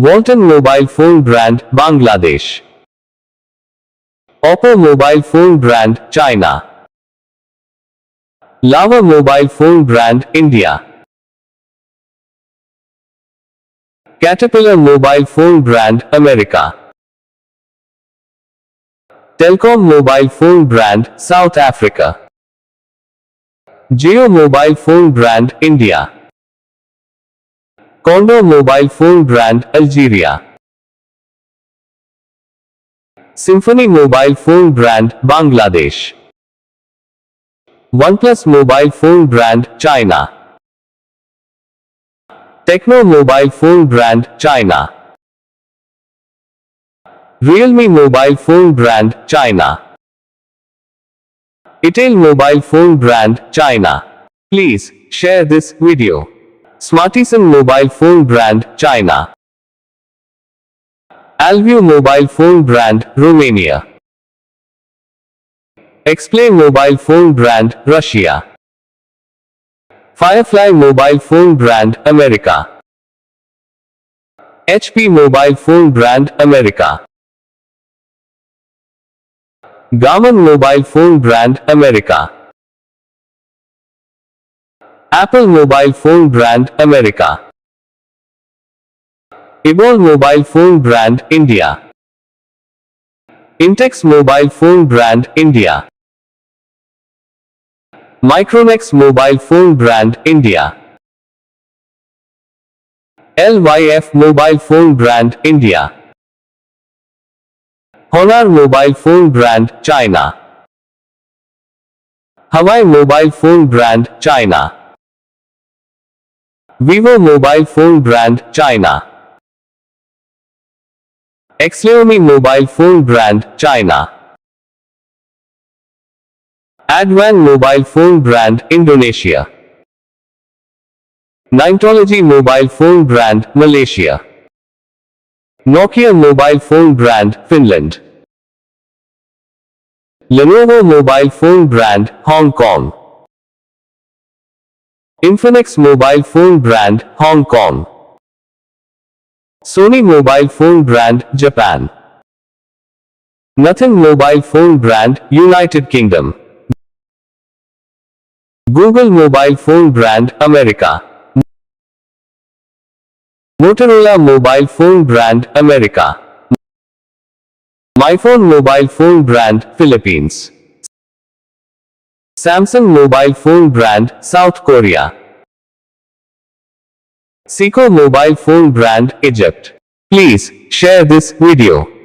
Walton mobile phone brand, Bangladesh. Oppo mobile phone brand, China. Lava mobile phone brand, India. Caterpillar mobile phone brand, America. Telkom mobile phone brand, South Africa. Jio mobile phone brand, India. Condor mobile phone brand, Algeria. Symphony mobile phone brand, Bangladesh. OnePlus mobile phone brand, China. Tecno mobile phone brand, China. Realme mobile phone brand, China. Itel mobile phone brand, China. Please share this video. Smartisan mobile phone brand, China. Alveo mobile phone brand, Romania. Xplay mobile phone brand, Russia. Firefly mobile phone brand, America. HP mobile phone brand, America. Garmin mobile phone brand, America. Apple mobile phone brand, America. Ebol mobile phone brand, India. Intex mobile phone brand, India. Micromax mobile phone brand, India. LYF mobile phone brand, India. Honor mobile phone brand, China. Hawaii mobile phone brand, China. Vivo mobile phone brand, China. Xiaomi mobile phone brand, China. Advan mobile phone brand, Indonesia. Nintology mobile phone brand, Malaysia. Nokia mobile phone brand, Finland. Lenovo mobile phone brand, Hong Kong. Infinix mobile phone brand, Hong Kong. Sony mobile phone brand, Japan. Nothing mobile phone brand, United Kingdom. Google mobile phone brand, America. Motorola mobile phone brand, America. MyPhone mobile phone brand, Philippines. Samsung mobile phone brand, South Korea. Seiko mobile phone brand, Egypt. Please share this video.